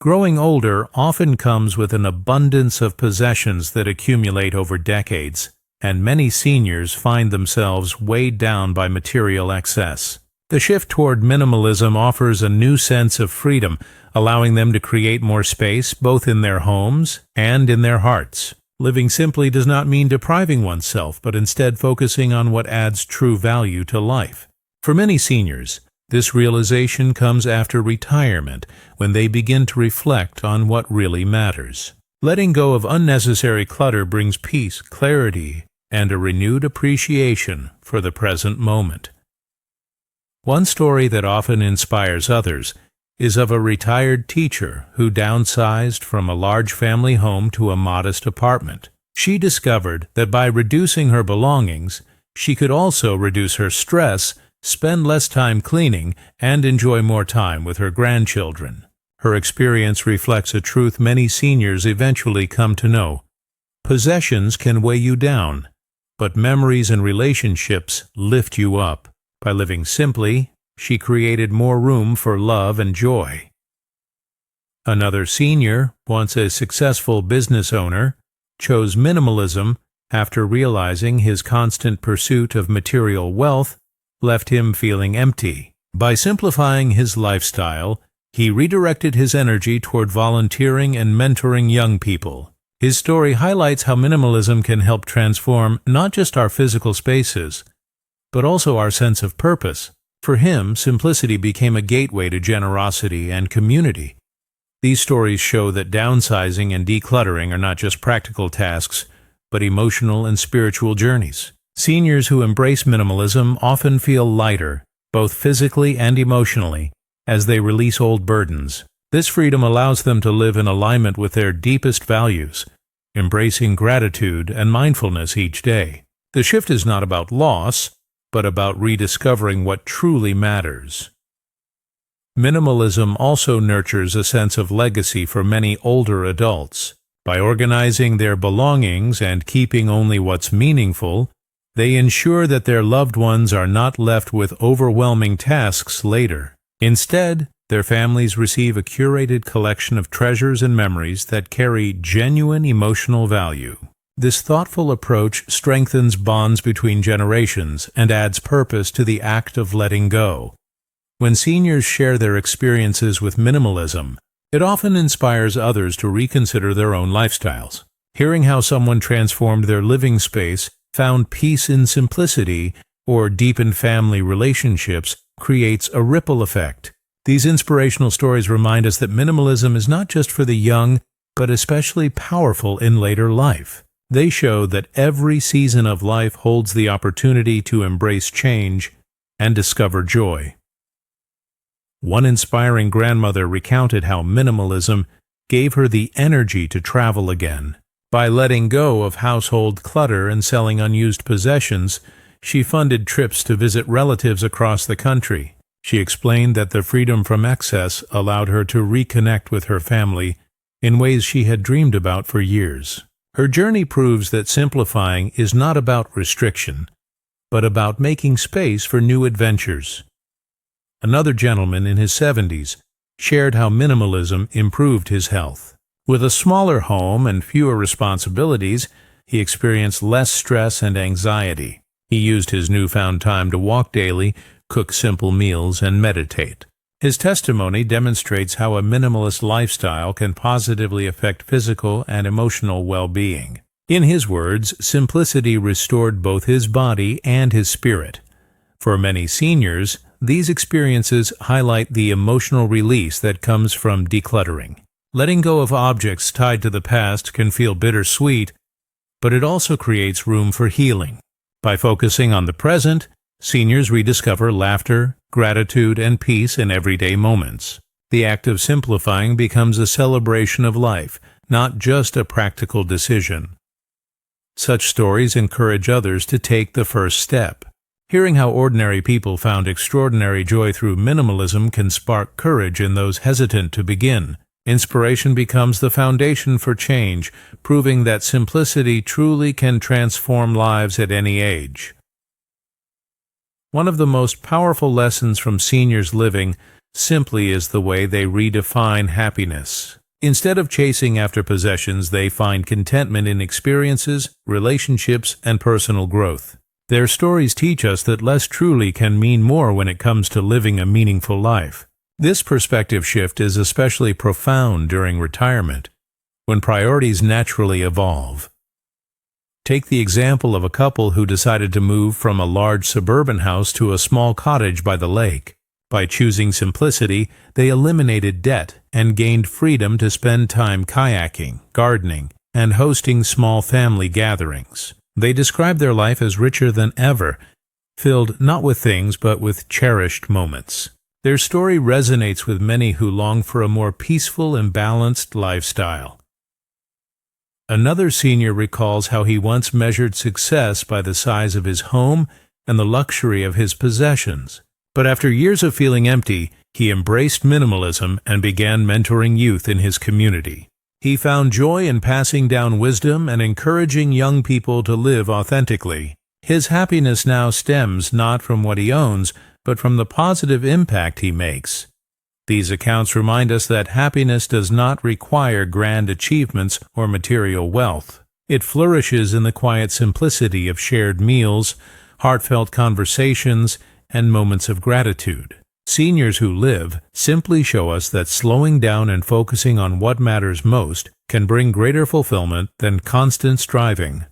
Growing older often comes with an abundance of possessions that accumulate over decades, and many seniors find themselves weighed down by material excess. The shift toward minimalism offers a new sense of freedom, allowing them to create more space both in their homes and in their hearts. Living simply does not mean depriving oneself, but instead focusing on what adds true value to life. For many seniors, this realization comes after retirement, when they begin to reflect on what really matters. Letting go of unnecessary clutter brings peace, clarity, and a renewed appreciation for the present moment. One story that often inspires others is of a retired teacher who downsized from a large family home to a modest apartment. She discovered that by reducing her belongings, she could also reduce her stress, spend less time cleaning, and enjoy more time with her grandchildren. Her experience reflects a truth many seniors eventually come to know. Possessions can weigh you down, but memories and relationships lift you up. By living simply, she created more room for love and joy. Another senior, once a successful business owner, chose minimalism after realizing his constant pursuit of material wealth left him feeling empty. By simplifying his lifestyle, he redirected his energy toward volunteering and mentoring young people. His story highlights how minimalism can help transform not just our physical spaces, but also our sense of purpose. For him, simplicity became a gateway to generosity and community. These stories show that downsizing and decluttering are not just practical tasks, but emotional and spiritual journeys. Seniors who embrace minimalism often feel lighter, both physically and emotionally, as they release old burdens. This freedom allows them to live in alignment with their deepest values, embracing gratitude and mindfulness each day. The shift is not about loss, but about rediscovering what truly matters. Minimalism also nurtures a sense of legacy for many older adults. By organizing their belongings and keeping only what's meaningful, they ensure that their loved ones are not left with overwhelming tasks later. Instead, their families receive a curated collection of treasures and memories that carry genuine emotional value. This thoughtful approach strengthens bonds between generations and adds purpose to the act of letting go. When seniors share their experiences with minimalism, it often inspires others to reconsider their own lifestyles. Hearing how someone transformed their living space, found peace in simplicity, or deepened family relationships creates a ripple effect. These inspirational stories remind us that minimalism is not just for the young, but especially powerful in later life. They show that every season of life holds the opportunity to embrace change and discover joy. One inspiring grandmother recounted how minimalism gave her the energy to travel again. By letting go of household clutter and selling unused possessions, she funded trips to visit relatives across the country. She explained that the freedom from excess allowed her to reconnect with her family in ways she had dreamed about for years. Her journey proves that simplifying is not about restriction, but about making space for new adventures. Another gentleman in his 70s shared how minimalism improved his health. With a smaller home and fewer responsibilities, he experienced less stress and anxiety. He used his newfound time to walk daily, cook simple meals, and meditate. His testimony demonstrates how a minimalist lifestyle can positively affect physical and emotional well-being. In his words, simplicity restored both his body and his spirit. For many seniors, these experiences highlight the emotional release that comes from decluttering. Letting go of objects tied to the past can feel bittersweet, but it also creates room for healing. By focusing on the present, seniors rediscover laughter, gratitude, and peace in everyday moments. The act of simplifying becomes a celebration of life, not just a practical decision. Such stories encourage others to take the first step. Hearing how ordinary people found extraordinary joy through minimalism can spark courage in those hesitant to begin. Inspiration becomes the foundation for change, proving that simplicity truly can transform lives at any age. One of the most powerful lessons from seniors living simply is the way they redefine happiness. Instead of chasing after possessions, they find contentment in experiences, relationships, and personal growth. Their stories teach us that less truly can mean more when it comes to living a meaningful life. This perspective shift is especially profound during retirement, when priorities naturally evolve. Take the example of a couple who decided to move from a large suburban house to a small cottage by the lake. By choosing simplicity, they eliminated debt and gained freedom to spend time kayaking, gardening, and hosting small family gatherings. They describe their life as richer than ever, filled not with things but with cherished moments. Their story resonates with many who long for a more peaceful and balanced lifestyle. Another senior recalls how he once measured success by the size of his home and the luxury of his possessions. But after years of feeling empty, he embraced minimalism and began mentoring youth in his community. He found joy in passing down wisdom and encouraging young people to live authentically. His happiness now stems not from what he owns, but from the positive impact he makes. These accounts remind us that happiness does not require grand achievements or material wealth. It flourishes in the quiet simplicity of shared meals, heartfelt conversations, and moments of gratitude. Seniors who live simply show us that slowing down and focusing on what matters most can bring greater fulfillment than constant striving.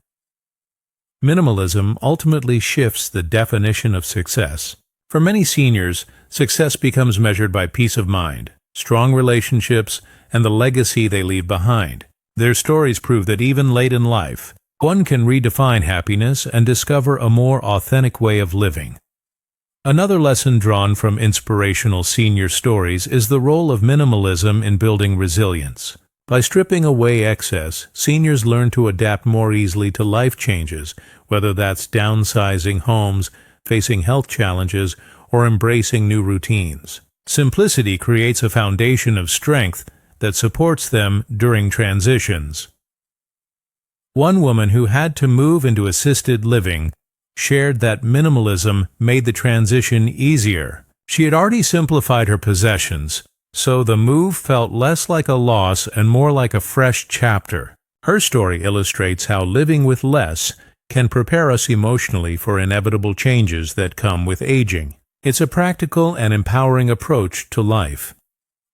Minimalism ultimately shifts the definition of success. For many seniors, success becomes measured by peace of mind, strong relationships, and the legacy they leave behind. Their stories prove that even late in life, one can redefine happiness and discover a more authentic way of living. Another lesson drawn from inspirational senior stories is the role of minimalism in building resilience. By stripping away excess, seniors learn to adapt more easily to life changes, whether that's downsizing homes, facing health challenges, or embracing new routines. Simplicity creates a foundation of strength that supports them during transitions. One woman who had to move into assisted living shared that minimalism made the transition easier. She had already simplified her possessions, so the move felt less like a loss and more like a fresh chapter. Her story illustrates how living with less can prepare us emotionally for inevitable changes that come with aging. It's a practical and empowering approach to life.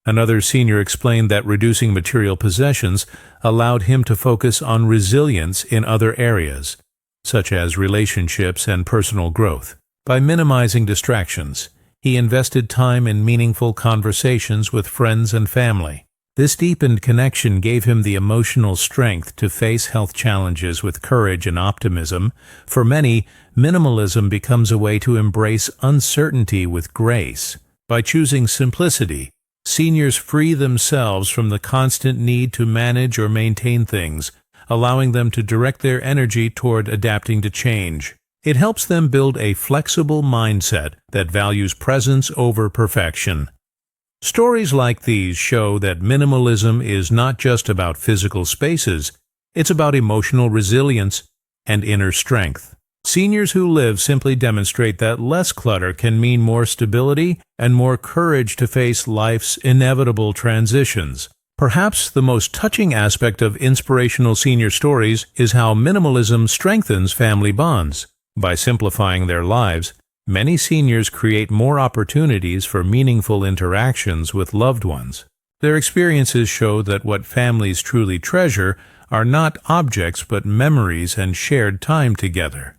Another senior explained that reducing material possessions allowed him to focus on resilience in other areas, such as relationships and personal growth. By minimizing distractions, he invested time in meaningful conversations with friends and family. This deepened connection gave him the emotional strength to face health challenges with courage and optimism. For many, minimalism becomes a way to embrace uncertainty with grace. By choosing simplicity, seniors free themselves from the constant need to manage or maintain things, allowing them to direct their energy toward adapting to change. It helps them build a flexible mindset that values presence over perfection. Stories like these show that minimalism is not just about physical spaces, it's about emotional resilience and inner strength. Seniors who live simply demonstrate that less clutter can mean more stability and more courage to face life's inevitable transitions. Perhaps the most touching aspect of inspirational senior stories is how minimalism strengthens family bonds. By simplifying their lives, many seniors create more opportunities for meaningful interactions with loved ones. Their experiences show that what families truly treasure are not objects but memories and shared time together.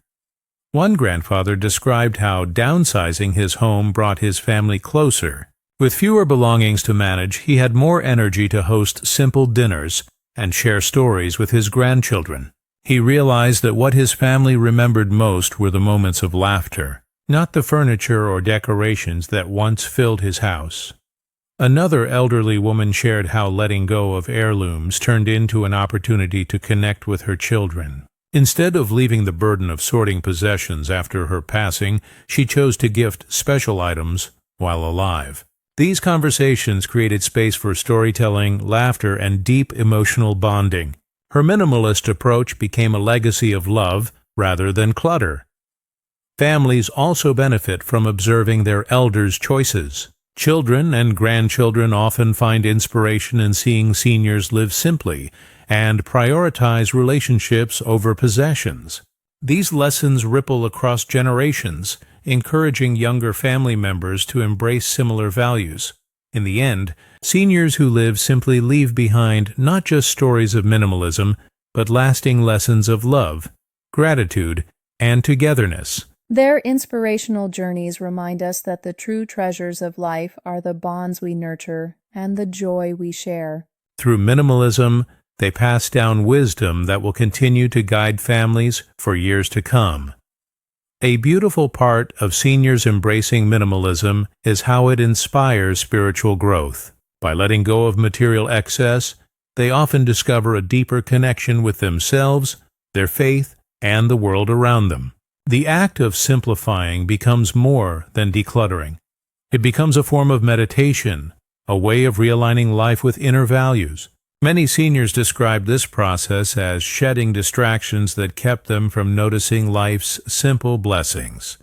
One grandfather described how downsizing his home brought his family closer. With fewer belongings to manage, he had more energy to host simple dinners and share stories with his grandchildren. He realized that what his family remembered most were the moments of laughter, not the furniture or decorations that once filled his house. Another elderly woman shared how letting go of heirlooms turned into an opportunity to connect with her children. Instead of leaving the burden of sorting possessions after her passing, she chose to gift special items while alive. These conversations created space for storytelling, laughter, and deep emotional bonding. Her minimalist approach became a legacy of love rather than clutter. Families also benefit from observing their elders' choices. Children and grandchildren often find inspiration in seeing seniors live simply and prioritize relationships over possessions. These lessons ripple across generations, encouraging younger family members to embrace similar values. In the end, seniors who live simply leave behind not just stories of minimalism, but lasting lessons of love, gratitude, and togetherness. Their inspirational journeys remind us that the true treasures of life are the bonds we nurture and the joy we share. Through minimalism, they pass down wisdom that will continue to guide families for years to come. A beautiful part of seniors embracing minimalism is how it inspires spiritual growth. By letting go of material excess, they often discover a deeper connection with themselves, their faith, and the world around them. The act of simplifying becomes more than decluttering. It becomes a form of meditation, a way of realigning life with inner values. Many seniors describe this process as shedding distractions that kept them from noticing life's simple blessings.